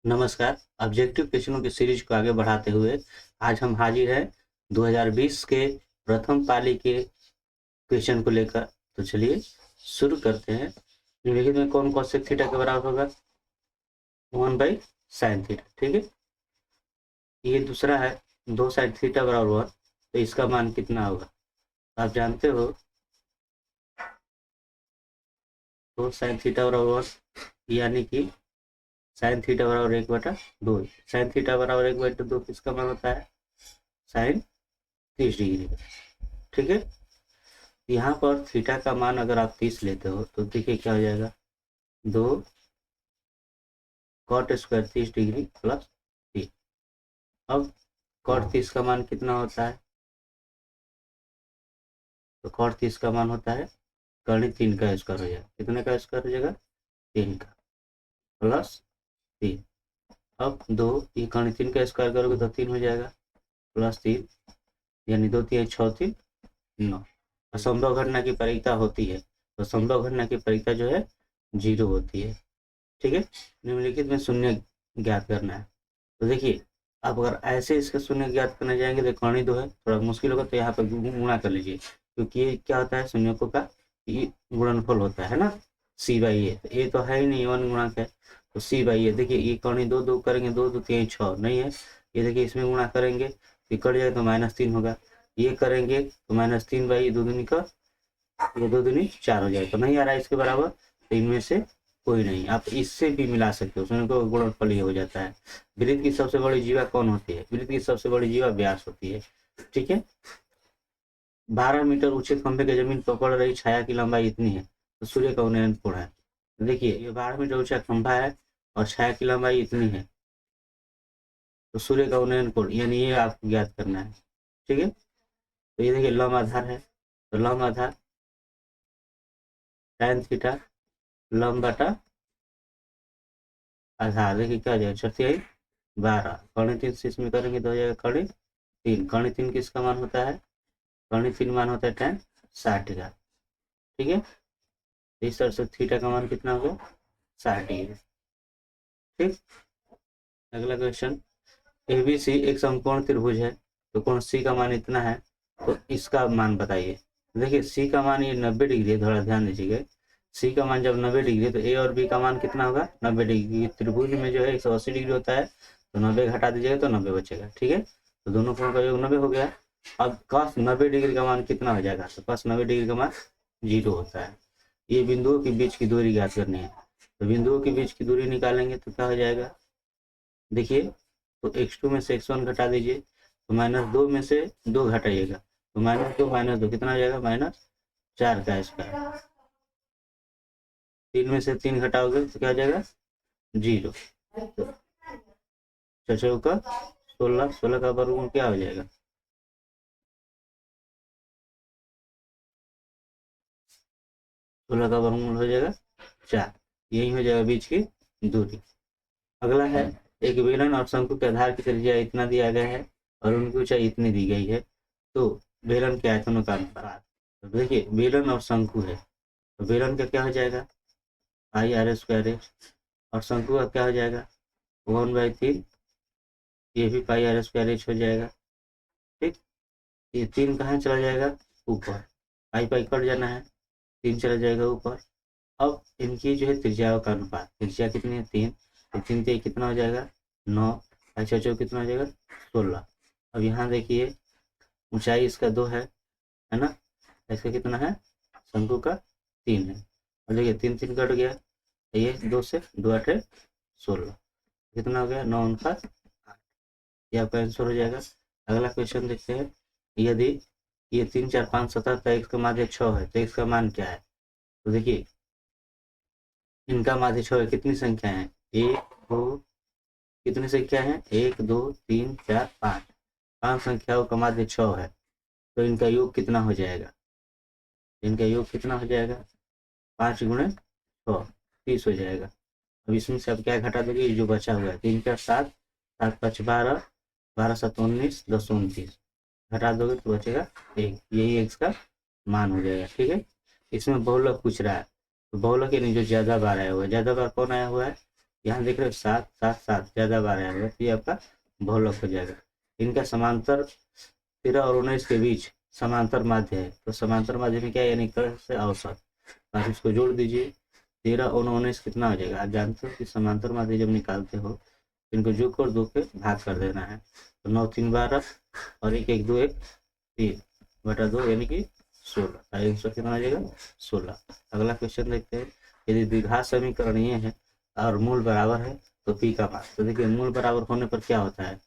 नमस्कार। ऑब्जेक्टिव क्वेश्चनों की सीरीज को आगे बढ़ाते हुए आज हम हाजिर हैं 2020 के प्रथम पाली के क्वेश्चन को लेकर। तो चलिए शुरू करते हैं। निम्नलिखित में कौन cosec थीटा के बराबर होगा? 1/sin theta. ठीक है, ये दूसरा है 2 sin थीटा बराबर 1, तो इसका मान कितना होगा? आप जानते हो 2 sin थीटा बराबर 1 यानी कि sin थीटा बराबर 1/2। sin थीटा बराबर 1/2 किसका मान होता है? sin 30 degree. ठीक है, यहाँ पर थीटा का मान अगर आप 30 लेते हो तो देखिए क्या हो जाएगा, 2 cot स्क्वायर 30 डिग्री प्लस 3। अब cot 30 का मान कितना होता है? तो cot 30 का मान होता है कर्ण 3 का स्क्वायर हो जाएगा। कितने का स्क्वायर हो जाएगा? 3 का प्लस 3। अब 2 ये कर्ण 3 का स्क्वायर करोगे तो 3 हो जाएगा प्लस 3, यानी 2 3 6 3 9। असंभव घटना की परिता होती है तो असंभव घटना की परिता जो है 0 होती है। ठीक है, निम्नलिखित में शून्य ज्ञात करना है। तो देखिए, आप अगर ऐसे इसका शून्य ज्ञात करने जाएंगे तो कर्ण 2 है, थोड़ा मुश्किल होगा, तो यहाँ पर गुणा कर लीजिए, क्योंकि ये क्या होता है, शून्यकों का ये गुणनफल होता है ना, c/a। तो ये तो है ही नहीं, 1 गुणक है, तो c/a। देखिए ये कर्ण 2 2 करेंगे, 2 2 3 6 नहीं है, ये देखिए इसमें गुणा करेंगे तो कट जाएगा तो -3 होगा। ये करेंगे तो -3/, 2 दूनी का, ये 2 दूनी 4 हो जाएगा, तो नहीं आ रहा है इसके बराबर, तो इनमें से कोई नहीं। आप इससे भी मिला सकते हो, उसमें को गुणनफल ये हो जाता है। वृत्त की सबसे बड़ी जीवा कौन होती है? वृत्त की सबसे बड़ी जीवा व्यास होती है। ठीक है, 12 मीटर ऊंचे खंभे के जमीन पर पड़ रही छाया की लंबाई इतनी है तो सूर्य का उन्नयन कोण है। देखिए ये 12 मीटर ऊंचा खंभा है और छाया की लंबाई इतनी है, तो सूर्य का उन्नयन कोण यानी ये आपको ज्ञात करना है। ठीक है, तो ये देखिए लंब आधार है, तो लंब आधार tan थीटा लंब बटा आधार, देखिए क्या हो जाएगा, 6 12 कर्ण 3 से इसमें करेंगे तो हो जाएगा कर्ण 3। कर्ण 3 किसका मान होता है? कर्ण 3 मान होता है tan 60 का। ठीक है, इस तरह से थीटा का मान कितना होगा? 60 डिग्री। ठीक, अगला क्वेश्चन, ABC एक समकोण त्रिभुज है, तो कोण C का मान इतना है, तो इसका मान बताइए। देखिए C का मान ये 90 डिग्री है, थोड़ा ध्यान दीजिएगा। C का मान जब 90 डिग्री है तो A और B का मान कितना होगा? 90 डिग्री। त्रिभुज में जो है 180 डिग्री होता है, तो 90 घटा दीजिएगा तो 90 बचेगा। ठीक है, तो दोनों कोण का योग 90 हो गया। अब cos 90 डिग्री का मान कितना हो जाएगा? तो cos 90 डिग्री का मान 0 होता है। ये बिंदुओं के बीच की दूरी ज्ञात करनी है, तो बिंदुओं के बीच की दूरी निकालेंगे तो क्या हो जाएगा? देखिए, तो x2 में से x1 घटा दीजिए, तो -2 में से 2 घटाइएगा, तो -2 कितना हो जाएगा? -4 का स्क्वायर। 3 में से 3 घटाओगे तो क्या हो जाएगा? 0। तो 6 का 16, 16 का वर्गमूल क्या हो जाएगा? 16 का वर्गमूल हो जाएगा 4, यही हो जाएगा बीच की दूरी। अगला है, एक बेलन और शंकु के आधार की त्रिज्या इतना दिया गया है और उनकी ऊंचाई इतनी दी गई है, तो बेलन के आयतनों का अनुपात। तो देखिए बेलन और शंकु है, तो बेलन का क्या हो जाएगा? πr² और शंकु का क्या हो जाएगा? 1/3, ये भी πr² हो जाएगा। ठीक, ये 3 कहाँ चला जाएगा? ऊपर, पाई पाई कट जाना है, 3 चला जाएगा ऊपर। अब इनकी जो है त्रिज्याओं का अनुपात, त्रिज्या कितनी है? 3, तो 3 से कितना हो जाएगा? 9, 5 कितना हो जाएगा? 16। अब यहाँ देखिए ऊंचाई इसका 2 है ना, इसका कितना है? शंकु का 3 है, और देखिए 3 3 कट गया, ये 2 से 2 8 16, कितना हो गया? 9 9 8, ये आपका आंसर हो जाएगा। अगला क्वेश्चन देखते हैं, यदि ये 3 4 5 17 का x का माध्य 6 है तो x का मान क्या है? तो देखिए इनका माध्य 6 है, कितनी संख्या है? 1 2, कितनी संख्या है? 1 2 3 4 5, 5 संख्याओं का माध्य 6 है, तो इनका योग कितना हो जाएगा? इनका योग कितना हो जाएगा? 5 गुणे 6, 30 हो जाएगा। अब इसमें से अब क्या घटा दोगे? जो बचा हुआ है 3 4 7, 7 5 12, 12 7 19, 10 29, घटा दोगे तो बचेगा 1, यही x का मान हो जाएगा। ठीक है, इसमें बहुलक पूछ रहा है, तो बहुलक यानी जो ज्यादा बार आया हुआ है, ज्यादा बार कौन आया हुआ है? यहाँ देख रहे हो 7 7 7 ज़्यादा बार आएगा तो ये आपका बहुलक हो जाएगा। इनका समांतर 13 और 19 के बीच समांतर माध्य है, तो समांतर माध्य में क्या है, यानी एक से औसत। आप इसको जोड़ दीजिए, 13 और 19 कितना हो जाएगा। आप जानते हो कि समांतर माध्य जब निकालते हो तो इनको जोड़ कर 2 पे भाग कर देना है, तो 9 3 12 और 1 1 2 1 3 बटा 2 यानी कि 16। आंसर कितना आ जाएगा 16। अगला क्वेश्चन देखते हैं। यदि द्विघात समीकरण ये है और मूल बराबर है तो पी का मान। तो देखिए मूल बराबर होने पर क्या होता है,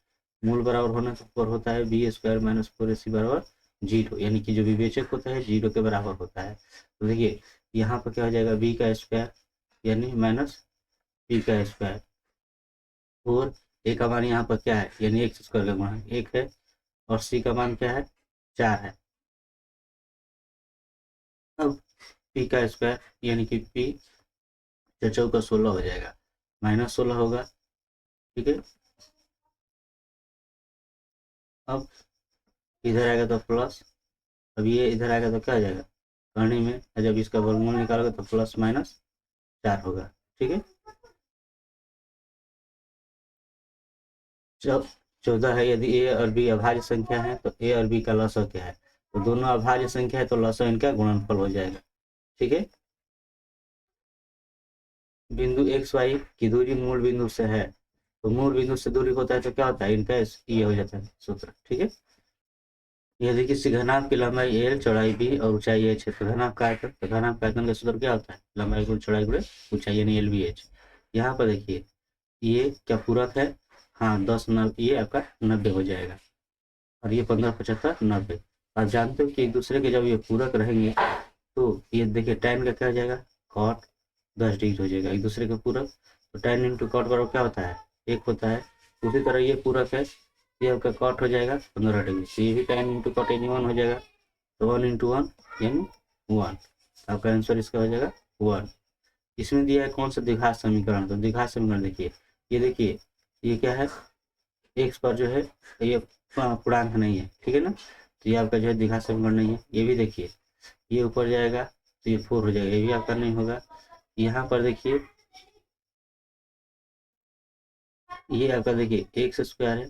मूल बराबर होने पर होता है बी स्क्वायर माइनस 4ac बराबर 0, यानी कि जो विवेचक होता है 0 के बराबर होता है। तो देखिए यहाँ पर क्या हो जाएगा, बी का स्क्वायर यानी माइनस पी का स्क्वायर, और ए का मान यहाँ पर क्या है, यानी एक्स स्क्वायर का गुणा 1 है, और सी का मान क्या है 4 है। अब पी का स्क्वायर यानी कि पी 4 का 16 हो जाएगा, -16 होगा, ठीक है। अब इधर आएगा तो प्लस, अब ये इधर आएगा तो क्या हो जाएगा करने में, जब इसका वर्गमूल निकालोगे तो प्लस माइनस 4 होगा, ठीक है। जब 14 है, यदि ए और बी अभाज्य संख्या है तो ए और बी का लसाअ क्या है, तो दोनों अभाज्य संख्या है तो लसाअ इनका गुणनफल हो जाएगा, ठीक है। बिंदु एक्स वाई की दूरी मूल बिंदु से है, तो मूल बिंदु से दूरी होता है तो क्या होता है इनका ये हो जाता है सूत्र, ठीक है। यदि किसी घनाभ की लंबाई एल, चौड़ाई बी और ऊंचाई एच है तो घनाभ का आयतन, तो घनाभ का आयतन का सूत्र क्या होता है, लंबाई गुण चौड़ाई गुणे ऊंचाई यानी एल बी एच। यहाँ पर देखिए ये क्या पूरक है, हाँ 10 9 ये आपका 90 हो जाएगा, और ये 15 75 90। आप जानते हो कि एक दूसरे के जब ये पूरक रहेंगे तो ये देखिए tan का क्या हो जाएगा cot 10 डिग्री हो जाएगा, एक दूसरे का पूरक, तो tan इंटू कॉट बराबर क्या होता है 1 होता है। उसी तरह ये पूरक है, ये आपका कॉट हो जाएगा 15 डिग्री, तो ये भी tan इंटू कॉट यानी 1 हो जाएगा, तो 1 इंटू 1 यानी 1। आपका आंसर इसका हो जाएगा 1। इसमें दिया है कौन सा द्विघात समीकरण, तो द्विघात समीकरण देखिए, ये देखिए ये क्या है, एक्स पर जो है ये पूर्णांक नहीं है, ठीक है ना, तो ये आपका जो है द्विघात समीकरण नहीं है। ये भी देखिए ये ऊपर जाएगा तो ये 4 हो जाएगा, ये भी आपका नहीं होगा। यहाँ पर देखिए ये आपका देखिए एक्स स्क्वायर है,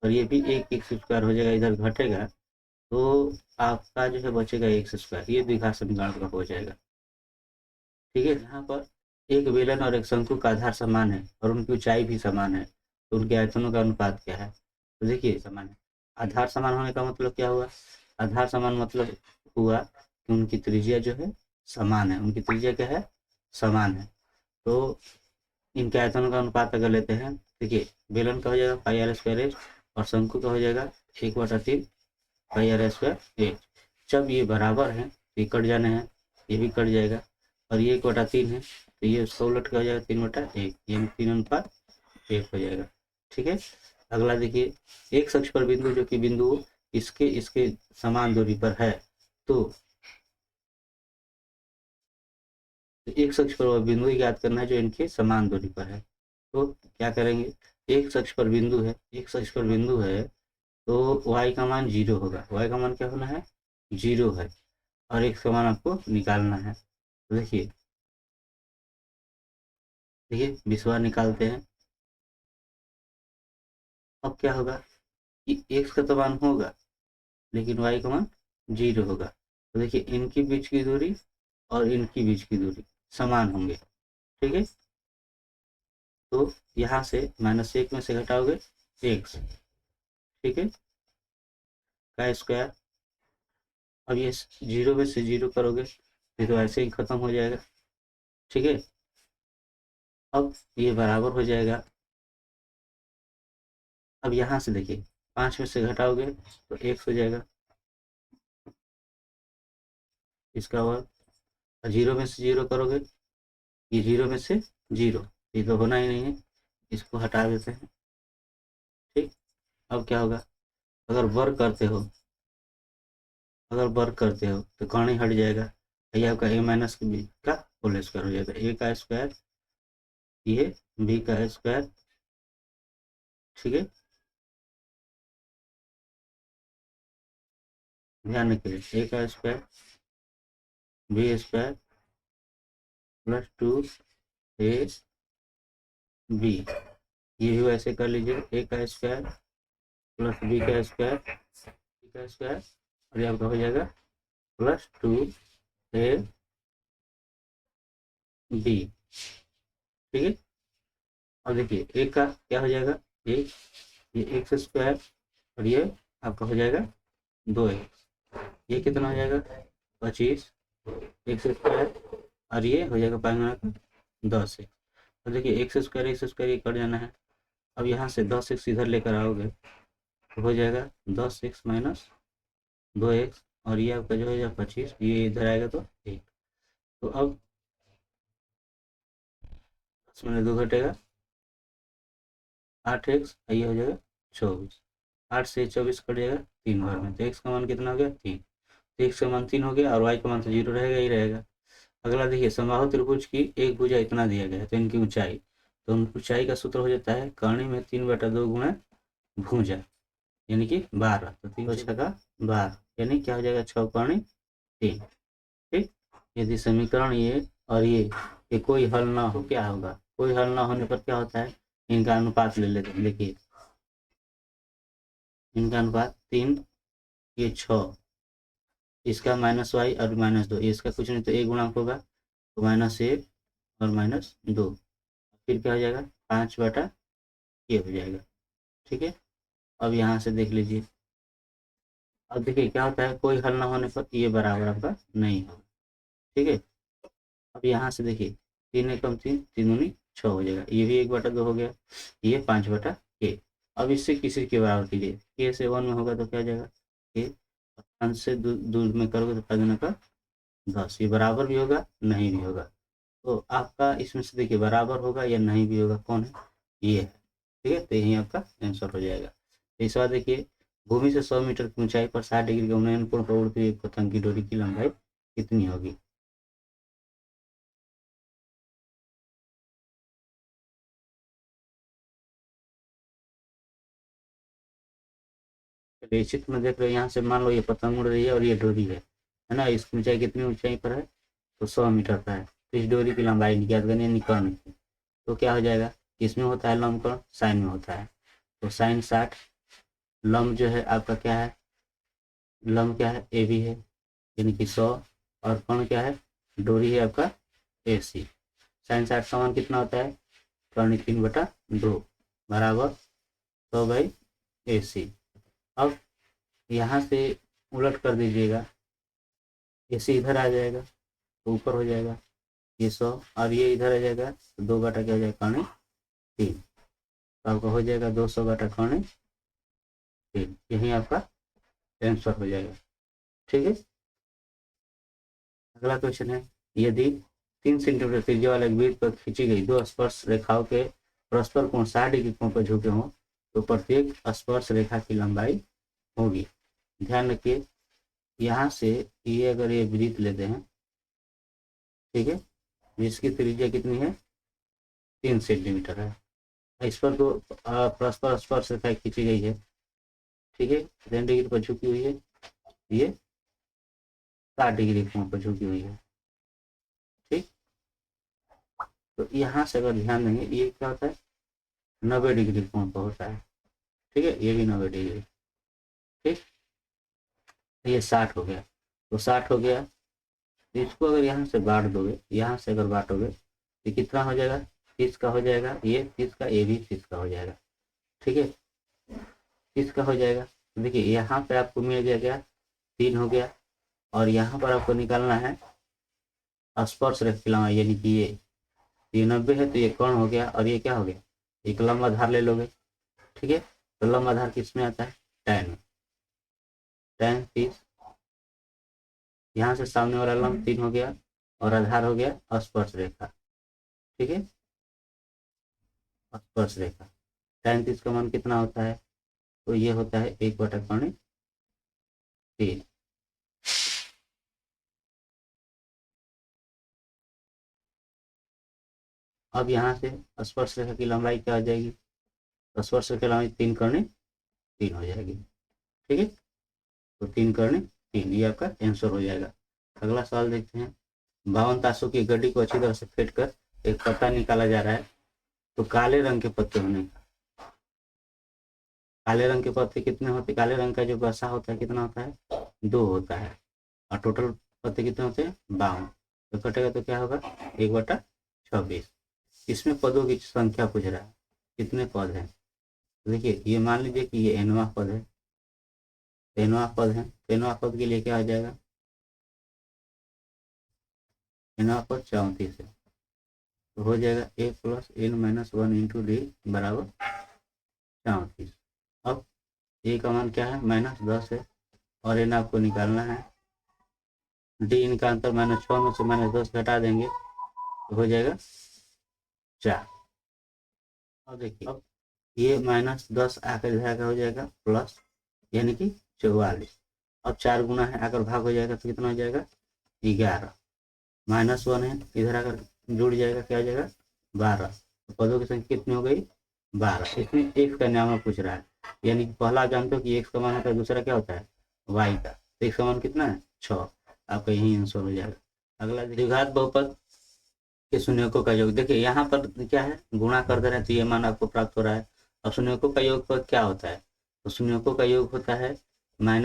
और ये भी एक एक्स स्क्वायर हो जाएगा, इधर घटेगा तो आपका जो है बचेगा एक्स स्क्वायर, ये द्विघात समीकरण का हो जाएगा, ठीक है। यहाँ पर एक बेलन और एक शंकु का आधार समान है और उनकी ऊंचाई भी समान है, तो उनके आयतनों का अनुपात क्या है, तो देखिए समान है। आधार समान होने का मतलब क्या हुआ, आधार समान मतलब हुआ कि उनकी त्रिज्या जो है समान है, उनकी त्रिज्या क्या है समान है। तो इनके आयतनों का अनुपात अगर लेते हैं, देखिए बेलन का हो जाएगा पाई आर स्क्वायर एच, और शंकु का हो जाएगा 1/3 पाई आर स्क्वायर एच। जब ये बराबर है तो ये कट जाने हैं, ये भी कट जाएगा, और ये 1/3 है तो ये उसका उलट का हो जाएगा 3/1, यानी 3:1 हो जाएगा, ठीक है। अगला देखिए एक अक्ष पर बिंदु जो कि बिंदु इसके इसके समान दूरी पर है, तो एक अक्ष पर वह बिंदु ज्ञात करना है जो इनके समान दूरी पर है। तो क्या करेंगे, एक अक्ष पर बिंदु है, एक अक्ष पर बिंदु है तो y का मान 0 होगा, y का मान क्या होना है 0 है, और x का मान आपको निकालना है। तो देखिए देखिए 20 बार निकालते हैं, अब क्या होगा कि x का तो मान होगा लेकिन y का मान 0 होगा, तो देखिए इनकी बीच की दूरी और इनकी बीच की दूरी समान होंगे, ठीक है। तो यहाँ से -1 में से घटाओगे x, ठीक है, का स्क्वायर। अब ये 0 में से 0 करोगे ये तो ऐसे ही खत्म हो जाएगा, ठीक है। अब ये बराबर हो जाएगा, अब यहाँ से देखिए 5 में से घटाओगे तो x हो जाएगा इसका वर्ग, 0 में से 0 करोगे ये 0 में से 0, ये तो होना ही नहीं है, इसको हटा देते हैं, ठीक। अब क्या होगा, अगर वर्ग करते हो, अगर वर्ग करते हो तो कर्ण ही हट जाएगा, ये आपका a माइनस बी का होल स्क्वायर हो जाएगा, a का स्क्वायर ये b का स्क्वायर, ठीक है। ध्यान रखिए a का square b square plus 2a b, ये भी वैसे कर लीजिए, ए का स्क्वायर प्लस बी का स्क्वायर, बी का स्क्वायर, और ये आपका हो जाएगा प्लस 2 ए बी। ठीक है, और देखिए ए का क्या हो जाएगा, एक, ये एक्स स्क्वायर, और ये आपका हो जाएगा 2x, ये कितना हो जाएगा 25 एक्स स्क्वायर, और ये हो जाएगा 5 का 10x। और देखिए एक्स स्क्वायर ये कट जाना है। अब यहाँ से 10x इधर लेकर आओगे तो हो जाएगा 10x माइनस 2x, और ये आपका जो है 25, ये इधर आएगा तो 1। तो अब 10 में 2 घटेगा 8x, ये हो जाएगा 24, 8 से 24 कट जाएगा 3 बार में, तो x का मान कितना हो गया 3, तो x का मान 3 हो गया, और y का मान तो 0 रहेगा ही रहेगा। अगला देखिए, समबाहु त्रिभुज की एक भुजा इतना दिया गया है, तो इनकी ऊंचाई, तो ऊंचाई का सूत्र हो जाता है कर्णी में 3/2 गुणा भुजा, यानी कि 12, तो 3 6 का 12, यानी क्या हो जाएगा 6 कर्णी 3। ठीक, यदि समीकरण ये और ये कोई हल ना हो, क्या होगा, कोई हल ना होने पर क्या होता है, इनका अनुपात ले लेते हैं। देखिए इनका अनुपात 3, ये 6, इसका -y और -2, इसका कुछ नहीं तो एक गुणक होगा, तो -1 और -2, फिर क्या हो जाएगा 5/, ये हो जाएगा। ठीक है, अब यहाँ से देख लीजिए, अब देखिए क्या होता है, कोई हल ना होने पर ये बराबर आपका नहीं होगा। ठीक है, अब यहाँ से देखिए 3 एकम 3, 3 दूनी 6 हो जाएगा, ये भी 1/2 हो गया, ये 5/k। अब इससे किसी के बराबर कीजिए, k से 1 में होगा तो क्या हो जाएगा k, अंश से दूर में करोगे तो 5 का 10, ये बराबर भी होगा नहीं भी होगा, तो आपका इसमें से देखिए बराबर होगा या नहीं भी होगा, कौन है, ये है। ठीक है, तो यही आपका आंसर हो जाएगा। तो इस बार देखिए, भूमि से 100 मीटर की ऊंचाई पर 60 डिग्री के उन्नयन कोण पर उड़ती हुई एक पतंग की डोरी की लंबाई कितनी होगी। चलिए चित्र में देख रहे हो, यहाँ से मान लो ये पतंग उड़ रही है और ये डोरी है ना, इसकी ऊंचाई कितनी ऊंचाई पर है, तो 100 मीटर पर है, तो इस डोरी की लंबाई ज्ञात करनी है कर्ण की, तो क्या हो जाएगा, इसमें होता है लंब कर्ण, साइन में होता है, तो साइन 60, लंब जो है आपका क्या है, लंब क्या है ए बी है, यानी कि 100, और कर्ण क्या है, डोरी है आपका ए सी। साइन 60 का मान कितना होता है, कर्ण 3/2 बराबर 100/AC। अब यहाँ से उलट कर दीजिएगा, AC इधर आ जाएगा तो ऊपर हो जाएगा ये 100, और ये इधर आ जाएगा तो 2 क्या हो जाएगा कर्ण 3, तो आपका हो जाएगा 200/3, यही आपका आंसर हो जाएगा। ठीक है, अगला क्वेश्चन है, यदि 3 सेंटीमीटर त्रिज्या वाले वृत्त पर खींची गई दो स्पर्श रेखाओं के परस्पर कोण 60 डिग्री कोण पर झुके हों तो प्रत्येक स्पर्श रेखा की लंबाई होगी। ध्यान रखिए, यहाँ से ये अगर ये वृत्त लेते हैं, ठीक है, जिसकी त्रिज्या कितनी है 3 सेंटीमीटर है, इस पर तो परस्पर स्पर्श रेखा खींची गई है, ठीक है, 3 डिग्री पर झुकी हुई है, ये 60 डिग्री कोण पर झुकी हुई है। ठीक, तो यहाँ से अगर ध्यान देंगे, ये क्या होता है 90 डिग्री कोण पर होता है। ठीक है, ये भी 90 डिग्री। ठीक, ये 60 हो गया, तो 60 हो गया, तो इसको अगर यहाँ से बांट दोगे, यहाँ से अगर बांटोगे तो कितना हो जाएगा 30 का हो जाएगा, ये 30 का, ये भी 30 का हो जाएगा। ठीक है, 30 का हो जाएगा, तो देखिए यहाँ पे आपको मिल गया 3 हो गया, और यहाँ पर आपको निकालना है स्पर्श रेखा, यानी कि ये 90 है, तो ये कर्ण हो गया, और ये क्या हो गया, एक लंब आधार ले लोगे। ठीक है, तो लंब आधार किस में आता है, tan, tan 30, यहाँ से सामने वाला लंब 3 हो गया, और आधार हो गया स्पर्श रेखा। ठीक है, स्पर्श रेखा, tan 30 का मान कितना होता है, तो ये होता है 1/3। अब यहाँ से स्पर्श रेखा की लंबाई क्या हो जाएगी, स्पर्श रेखा की लंबाई 3 हो जाएगी। ठीक है, तो 3 ये आपका आंसर हो जाएगा। अगला सवाल देखते हैं, 52 ताशों की गड्डी को अच्छी तरह से फेंट कर एक पत्ता निकाला जा रहा है, तो काले रंग के पत्ते होने का, काले रंग के पत्ते कितने होते हैं? काले रंग का जो बसा होता है कितना होता है? 2 होता है। और टोटल पत्ते कितने होते हैं? 52। तो कटेगा तो क्या होगा? 1/26। इसमें पदों की संख्या पूछ रहा है, कितने पद हैं? देखिए ये मान लीजिए कि ये nवां पद है, nवां पद है, nवां पद के लिए क्या आ जाएगा? nवां पद 34 है, तो हो जाएगा a + n - 1 × d बराबर 34। अब a का मान क्या है? -10 है, और n आपको निकालना है। d इनका अंतर -6 में से -10 घटा देंगे तो हो जाएगा 4। अब देखिए, अब ये -10 आकर इधर आकर हो जाएगा प्लस, यानी कि 44। अब 4 गुना है, आकर भाग हो जाएगा तो कितना हो जाएगा? 11। -1 है, इधर आकर जुड़ जाएगा, क्या हो जाएगा? 12। तो पदों की संख्या कितनी हो गई? 12। इसमें x का नाम पूछ रहा है, यानी कि पहला जानते हो कि x का मान होता है, दूसरा क्या होता है? y का। तो x का मान कितना है? 6। आपका यही आंसर हो जाएगा। अगला द्विघात बहुपद के शून्यकों का योग। देखिए यहाँ पर क्या है? गुणा कर दे रहे हैं तो ये मान आपको प्राप्त हो रहा है। अब शून्यकों का योग पर क्या होता है? तो शून्यकों का योग होता है -b/a।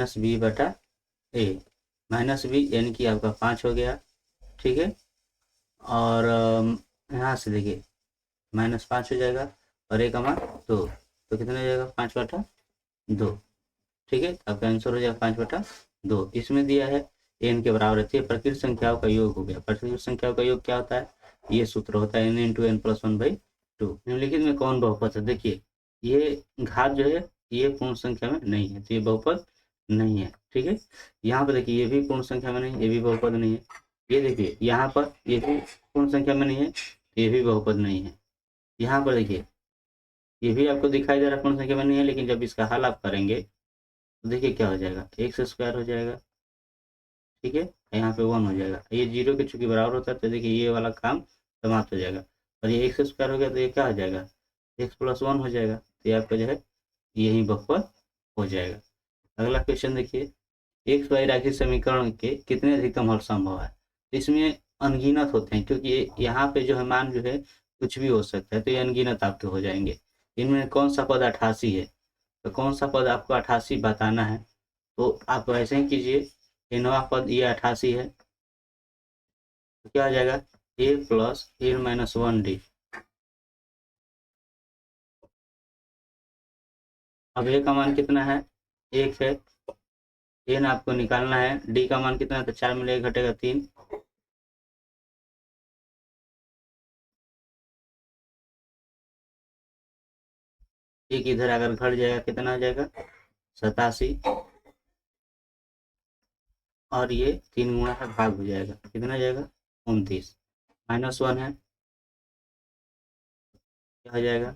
-b यानी कि आपका 5 हो गया, ठीक है। और यहाँ से देखिए -5 हो जाएगा, और a का मान 2, तो कितना हो जाएगा? 5/2, ठीक है। आपका आंसर हो जाएगा 5/2। इसमें दिया है n के बराबर रहती है, प्रकृत संख्याओं का योग हो गया। प्रकृत संख्याओं का योग क्या होता है? ये सूत्र होता है n × n + 1/2। निम्नलिखित में कौन बहुपद है? देखिए ये घात जो है ये पूर्ण संख्या में नहीं है, तो ये बहुपद नहीं है, ठीक है। यहाँ पर देखिए ये भी पूर्ण संख्या में नहीं, ये भी बहुपद नहीं है। ये देखिए यहाँ पर ये भी पूर्ण संख्या में नहीं है, ये भी बहुपद नहीं है। यहाँ पर देखिए ये भी आपको दिखाई दे रहा है पूर्ण संख्या में नहीं है, लेकिन जब इसका हल आप करेंगे तो देखिए क्या हो जाएगा? x² हो जाएगा, ठीक है। यहाँ पे 1 हो जाएगा, ये 0 के चूंकि बराबर होता है तो देखिए ये वाला काम समाप्त हो जाएगा। और ये x² हो गया तो ये क्या हो जाएगा? x + 1 हो जाएगा, तो ये आपका जो है यही बहुपद हो जाएगा। अगला क्वेश्चन देखिए, एक्स वाई राशि समीकरण के कितने अधिकतम हल संभव है? तो इसमें अनगिनत होते हैं, क्योंकि यहाँ पे जो है मान जो है कुछ भी हो सकता है, तो ये अनगिनत आपके हो जाएंगे। इनमें कौन सा पद 88 है? तो कौन सा पद आपको 88 बताना है? तो आप ऐसे ही कीजिए, nवां पद ये 88 है, तो क्या आ जाएगा? a + n - 1d। अब a का मान कितना है? 1 है, n आपको निकालना है, d का मान कितना है? तो 4 में 1 घटेगा 3। एक इधर अगर घट जाएगा कितना हो जाएगा? 87। और ये 3 गुणा का भाग हो जाएगा, कितना हो जाएगा? 29। -1 है, क्या हो जाएगा?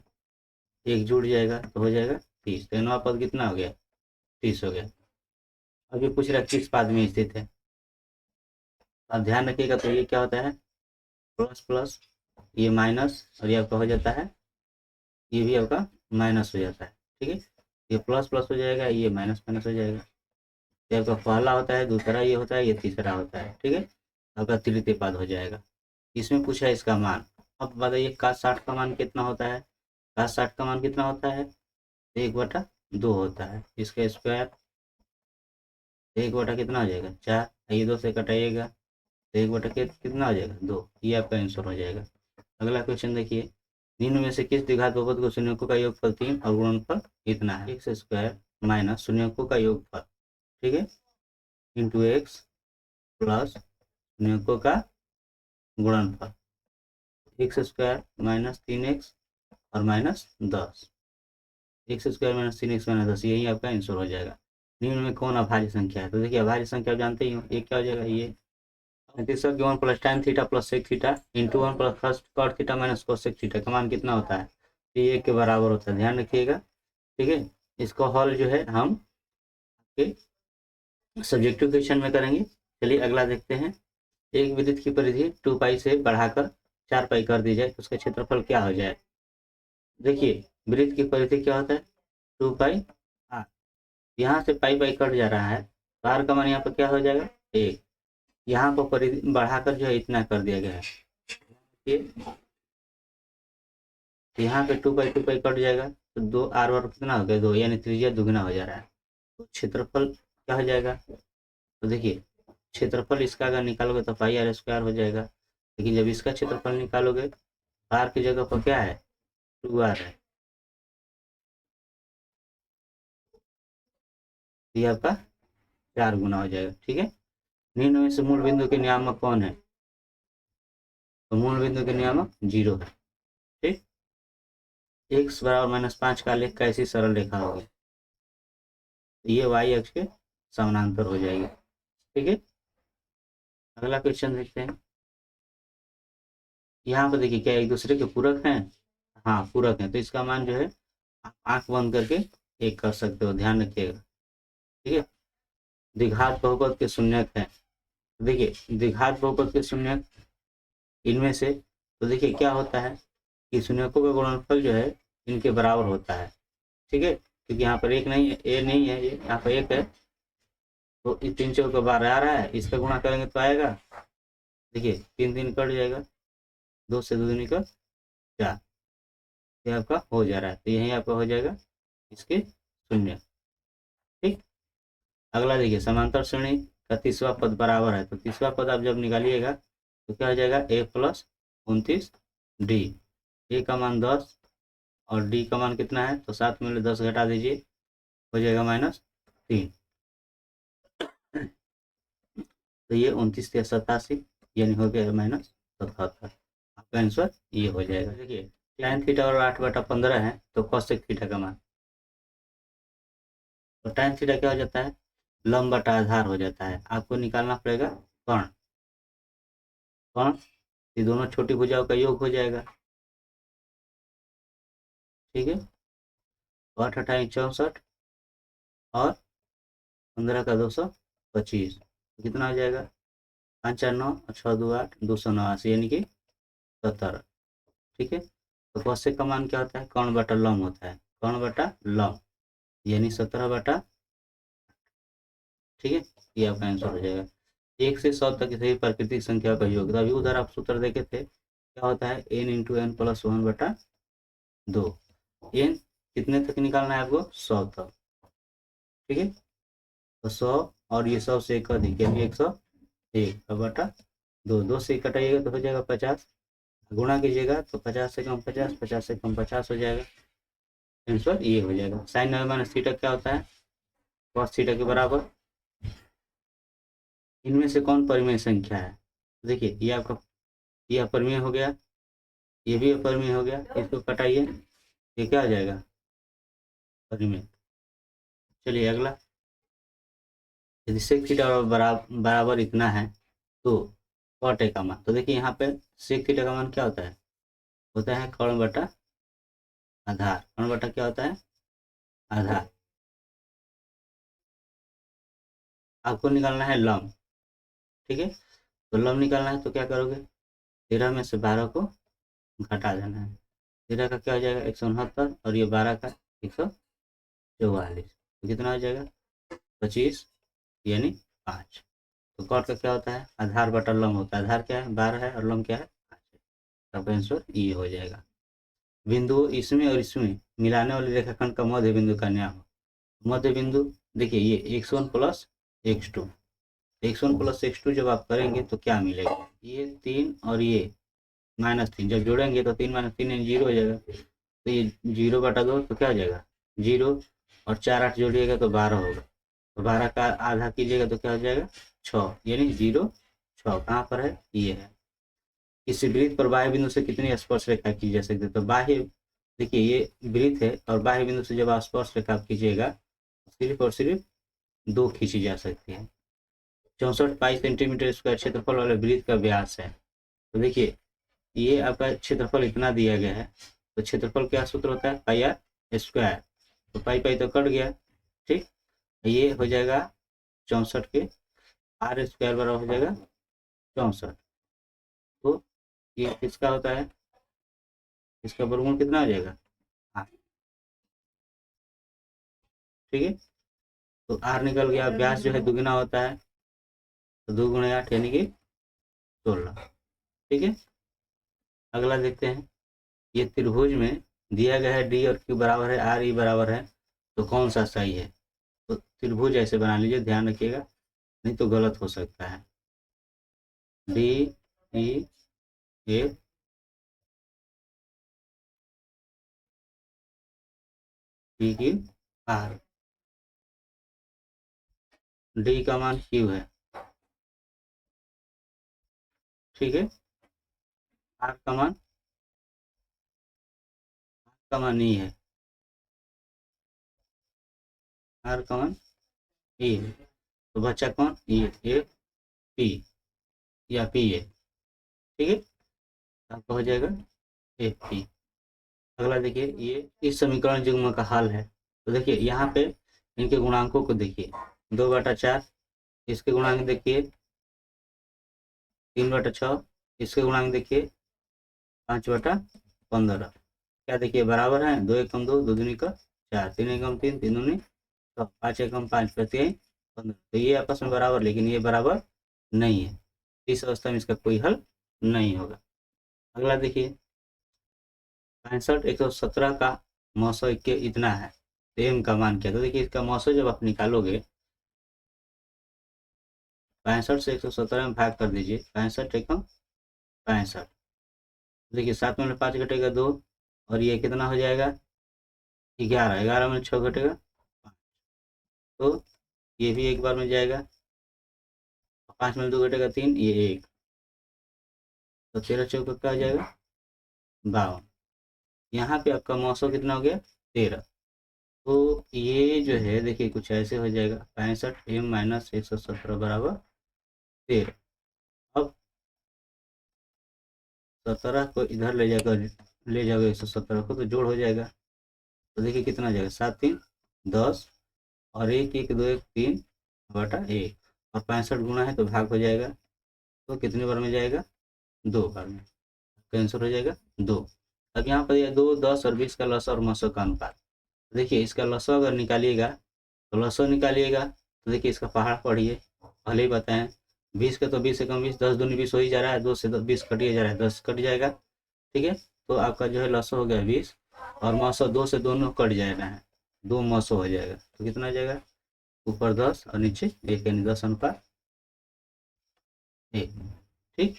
एक जुड़ जाएगा तो हो जाएगा 30। तो nवां पद कितना हो गया? 30 हो गया। अब ये पूछ रहा है किस पाद में स्थित है? आप ध्यान रखिएगा, तो ये क्या होता है? प्लस प्लस, ये माइनस, और ये आपका हो जाता है, ये भी आपका माइनस हो जाता है, ठीक है। ये प्लस प्लस हो जाएगा, ये माइनस माइनस हो जाएगा। ये आपका पहला होता है, दूसरा ये होता है, ये तीसरा होता है, ठीक है। आपका तृतीय पद हो जाएगा। इसमें पूछा है इसका मान। अब बताइए cos 60 का मान कितना होता है? cos 60 का मान कितना होता है? 1/2 होता है। इसका स्क्वायर 1 कितना हो जाएगा? 4। ये 2 से कटाइएगा तो 1 कितना हो जाएगा? 2। ये आपका आंसर हो जाएगा। अगला क्वेश्चन देखिए, निम्न में से किस द्विघात बहुपद को शून्यकों का योगफल 3 और गुणनफल इतना है? x² - शून्यकों का योगफल, ठीक है, इंटू x प्लस शून्यकों का गुणनफल। x² - 3x और -10। x² - 3x - 10, यही आपका आंसर हो जाएगा। निम्न में कौन अभाज्य संख्या है? तो देखिए अभाज्य संख्या आप जानते ही हो, ये क्या हो जाएगा? ये 1 + tan theta + sec theta into 1 + cos theta - cos theta का मान कितना होता है? ये 1 के बराबर होता है, ध्यान रखिएगा, ठीक है। इसको हल जो है हम सब्जेक्टिव क्वेश्चन में करेंगे। चलिए अगला देखते हैं। एक वृत्त की परिधि 2π से बढ़ाकर 4π कर दी जाए तो उसका क्षेत्रफल क्या हो जाए? देखिए वृत्त की परिधि क्या होता है? 2π r। यहाँ से पाई पाई कट जा रहा है, तो r का मान यहाँ पर क्या हो जाएगा? 1। यहाँ पर परिधि बढ़ाकर जो है इतना कर दिया गया है, ये तो यहाँ पे 2 पाई कट जाएगा, तो 2 r वर्ग कितना हो गया 2, यानी त्रिज्या दुगना हो जा रहा है। तो क्षेत्रफल क्या हो जाएगा, तो देखिए क्षेत्रफल इसका अगर निकालोगे तो पाई r स्क्वायर हो जाएगा, लेकिन जब इसका क्षेत्रफल निकालोगे r की जगह पर क्या है 2r है, ये आपका 4 गुना हो जाएगा। ठीक है, निम्न में से मूल बिंदु के नियामक कौन है, तो मूल बिंदु के नियामक 0 है। ठीक, x बराबर -5 का आलेख कैसी सरल रेखा होगी, ये y अक्ष के समानांतर हो जाएगी। ठीक है, अगला क्वेश्चन देखते हैं। यहाँ पर देखिए क्या एक दूसरे के पूरक हैं, हाँ पूरक हैं, तो इसका मान जो है आप आंख बंद करके एक कर सकते हो, ध्यान रखिएगा। ठीक है, द्विघात बहुपद के शून्यक हैं, देखिए द्विघात बहुपद के शून्यक इनमें से, तो देखिए क्या होता है कि शून्यकों का गुणनफल जो है इनके बराबर होता है। ठीक है, क्योंकि यहाँ पर एक नहीं है, ए नहीं है, ये यहाँ पर एक है, तो 3 चौक 12 आ रहा है, इसका गुणा करेंगे तो आएगा, देखिए 3 3 कट जाएगा, 2 से 2 दूनी का 4, ये आपका हो जा रहा है, तो यही आपका हो जाएगा इसके शून्य। ठीक, अगला देखिए समांतर श्रेणी का तीसरा पद बराबर है, तो तीसरा पद आप जब निकालिएगा तो क्या हो जाएगा a + 29 d, a का मान 10 और d का मान कितना है, तो 7 में 10 घटा दीजिए, हो जाएगा -3, तो ये 29 × 87 यानी हो गया -77, आपका आंसर ये हो जाएगा। देखिए tan थीटा और 8/15 है, तो cosec थीटा का मान, तो tan थीटा क्या हो जाता है लंब बटा आधार हो जाता है, आपको निकालना पड़ेगा कर्ण, कर्ण ये दोनों छोटी भुजाओं का योग हो जाएगा। ठीक है, 8 × 8 = 64 और 15 का 225, कितना हो जाएगा 5 4 9 6 2 8 289 यानी कि 70। ठीक है, तो cosec का मान क्या होता है कर्ण बटा लंब होता है, कर्ण बटा लंब यानी 17/। ठीक है, ये आपका आंसर हो जाएगा। 1 से 100 तक सभी प्राकृतिक संख्या का योग, अभी उधर आप सूत्र देखे थे क्या होता है n × n + 1/2, n कितने तक निकालना है आपको 100 तक। ठीक है, तो 100 और ये 100 से एक अधिक यानी 101/2, 2 से कटाइएगा तो हो जाएगा 50, गुणा कीजिएगा तो 50 से कम 50, 50 से कम 50 हो जाएगा, आंसर ये हो जाएगा। sin 90 - थीटा क्या होता है cos थीटा के बराबर। इनमें से कौन परिमेय संख्या है, देखिए ये आपका ये अपरिमेय हो गया, ये भी अपरिमेय हो गया, इसको कटाइए, ये क्या आ जाएगा परिमेय। चलिए अगला, यदि sec थीटा बराबर इतना है तो cot a का मान, तो देखिए यहाँ पे sec थीटा का मान क्या होता है कर्ण बटा आधार, कर्ण बटा क्या होता है आधार, आपको निकालना है लंब। ठीक है, तो लंब निकालना है तो क्या करोगे 13 में से 12 को घटा देना है, 13 का क्या हो जाएगा 169 और ये 12 का 144, तो कितना हो जाएगा 25 यानी 5। तो कॉट का क्या होता है आधार बटा लंब होता है, आधार क्या है 12 है और लंब क्या है 5 है, आपका आंसर ये हो जाएगा। बिंदु इसमें और इसमें मिलाने वाले रेखाखंड का मध्य बिंदु का नाम, मध्य बिंदु देखिए ये x1 + x2, x1 + x2 जब आप करेंगे तो क्या मिलेगा, ये 3 और ये -3 जब जोड़ेंगे तो 3 - 3 0 हो जाएगा, तो ये 0/2 तो क्या हो जाएगा 0 और 4 8 जोड़िएगा तो 12 होगा, तो 12 का आधा कीजिएगा तो क्या हो जाएगा 6 यानी 0 6 कहाँ पर है ये है। इस वृत्त पर बाह्य बिंदु से कितनी स्पर्श रेखा की जा सकती है, तो बाह्य देखिए ये वृत्त है और बाह्य बिंदु से जब आप स्पर्श रेखा कीजिएगा सिर्फ और सिर्फ 2 खींची जा सकती है। 64 पाई सेंटीमीटर स्क्वायर क्षेत्रफल वाले वृत्त का व्यास है, तो देखिए ये आपका क्षेत्रफल इतना दिया गया है, तो क्षेत्रफल क्या सूत्र होता है पाई r स्क्वायर, तो पाई पाई तो कट गया। ठीक, ये हो जाएगा 64 के r स्क्वायर बराबर हो जाएगा 64, तो ये किसका होता है इसका वर्गमूल कितना हो जाएगा 8। ठीक है, तो r निकल गया, व्यास जो है दुगुना होता है, तो 2 × 8 यानी कि 16। ठीक है, अगला देखते हैं, ये त्रिभुज में दिया गया है डी और क्यू बराबर है आर ई बराबर है, तो कौन सा सही है? तो त्रिभुज ऐसे बना लीजिए, ध्यान रखिएगा, नहीं तो गलत हो सकता है। D E A P Q R, D का मान क्यू है, ठीक है, आर का मान ई है, आर का मान ई है, तो बच्चा कौन? ई ए पी या पी ए, ठीक है, आपका हो जाएगा ए पी। अगला देखिए, ये इस समीकरण युग्म का हल है। तो देखिए यहाँ पे इनके गुणांकों को देखिए, 2/4, इसके गुणांक देखिए 3/6, इसके गुणांक देखिए 5/15। क्या देखिए बराबर है, 2 एकम 2, 2 दूनी का 4, 3 एकम 3, 3 दूनी 6, 5 एकम 5, प्रत्यय 15। तो ये आपस में बराबर, लेकिन ये बराबर नहीं है, इस अवस्था में इसका कोई हल नहीं होगा। अगला देखिए 65 117 का मौसो के इतना है, तो एम का मान क्या? तो देखिए इसका मौसो जब आप निकालोगे, 65 से 117 में भाग कर दीजिए, 65 एकम 65, देखिए 7 में 5 घटेगा 2, और ये कितना हो जाएगा 11, 11 में 6 घटेगा 5, तो ये भी एक बार में जाएगा, 5 में 2 घटेगा 3, ये 1, तो 13 चौका क्या हो जाएगा 52। यहाँ पे आपका मौसो कितना हो गया 13। तो ये जो है देखिए कुछ ऐसे हो जाएगा, 65 एम माइनस 117 बराबर 13। अब 17 को इधर ले जाकर, ले जाओगे 117 को, तो जोड़ हो जाएगा, तो देखिए कितना जाएगा 7 3 10, और 1 1 2 1 3/1, और 65 गुना है तो भाग हो जाएगा, तो कितने बार में जाएगा 2 बार में, आंसर हो जाएगा 2। अब यहाँ पर यह 2 10 और 20 का लसा और मसो का अनुपात, देखिए इसका लसा अगर निकालिएगा, तो लसा निकालिएगा, तो देखिए इसका पहाड़ पढ़िए, पहले ही बताएं, 20 का तो 20 से कम 20, 10 दूनी 20 हो ही जा रहा है, 2 से 20 कटिए जा रहा है, 10 कट जाएगा, ठीक है, तो आपका जो है लसा हो गया 20, और मौसो 2 से दोनों कट जाना है, 2 मौसो हो जाएगा, तो कितना आ जाएगा, ऊपर 10 और नीचे 1, यानी 10/1, ठीक।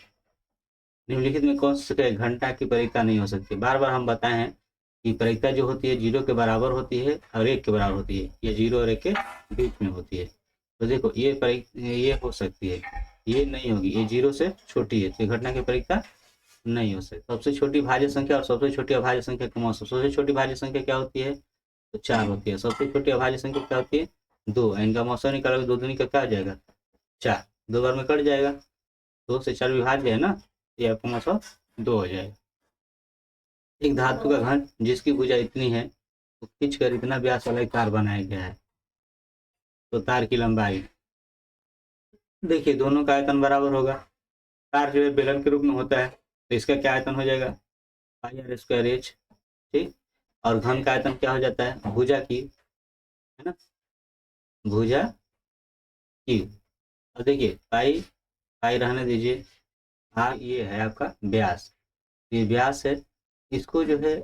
निम्नलिखित में कौन से घंटा की परिक्ता नहीं हो सकती? बार बार हम बताए हैं कि परिक्ता जो होती है 0 के बराबर होती है और 1 के बराबर होती है, ये 0 और 1 के बीच में होती है। तो देखो ये हो सकती है, ये नहीं होगी, ये 0 से छोटी है, तो घटना की परिक्ता नहीं हो सकती। सबसे छोटी भाज्य संख्या और सबसे छोटी अभाज्य संख्या का मौसम, सबसे छोटी भाज्य संख्या क्या होती है, तो 4 होती है, सबसे छोटी अभाज्य संख्या क्या होती है 2, इनका मौसम निकालोगे 2 दूनी का क्या आ जाएगा 4, 2 बार में कट जाएगा, 2 से 4 विभाज्य है ना, ये आपका मौसम 2 हो जाएगा। एक धातु का घन जिसकी भुजा इतनी है, तो खींच कर इतना व्यास वाला एक तार बनाया गया है, तो तार की लंबाई, देखिए दोनों का आयतन बराबर होगा, तार जो है बेलन के रूप में होता है, तो इसका क्या आयतन हो जाएगा पाई आर स्क्वायर एच, ठीक, और घन का आयतन क्या हो जाता है भुजा की, है ना, भुजा की। अब देखिए पाई, पाई रहने दीजिए, हाँ ये है आपका व्यास, ये व्यास है, इसको जो है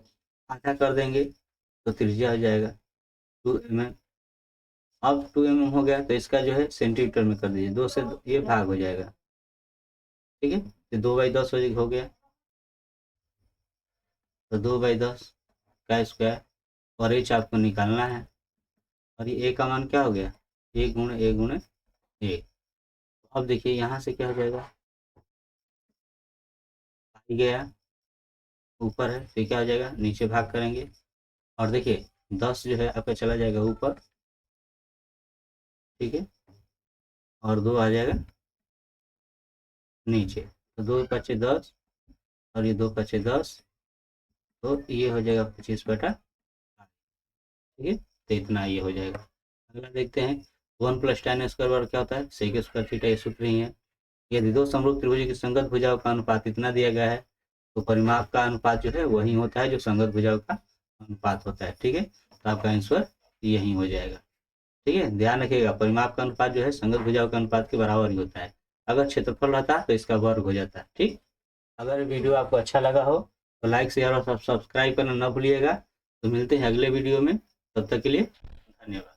आधा कर देंगे तो त्रिज्या हो जाएगा 2 mm। अब 2 mm हो गया, तो इसका जो है सेंटीमीटर में कर दीजिए, 2 से ये भाग हो जाएगा, ठीक है, तो 2/10 हो गया, तो 2/10 का स्क्वायर, और एच आपको निकालना है, और ये ए का मान क्या हो गया 1 × 1 × 1। अब देखिए यहाँ से क्या हो जाएगा, पाई गया ऊपर है, तो क्या हो जाएगा नीचे भाग करेंगे, और देखिए 10 जो है आपका चला जाएगा ऊपर, ठीक है, और 2 आ जाएगा नीचे, तो 2×5 = 10, और ये 2×5 = 10, तो ये हो जाएगा 25/8, ठीक है, तो इतना ये हो जाएगा। अगला देखते हैं 1 + tan² क्या होता है, sec² थीटा, ये सूत्र ही है। यदि दो समरूप त्रिभुज की संगत भुजाओं का अनुपात इतना दिया गया है, तो परिमाप का अनुपात जो है वही होता है जो संगत भुजाओं का अनुपात होता है, ठीक है, तो आपका आंसर यही हो जाएगा, ठीक है, ध्यान रखिएगा परिमाप का अनुपात जो है संगत भुजाओं के अनुपात के बराबर ही होता है, अगर क्षेत्रफल रहता तो इसका वर्ग हो जाता है, ठीक। अगर वीडियो आपको अच्छा लगा हो तो लाइक शेयर और सब्सक्राइब करना ना भूलिएगा। तो मिलते हैं अगले वीडियो में, तब तक के लिए धन्यवाद।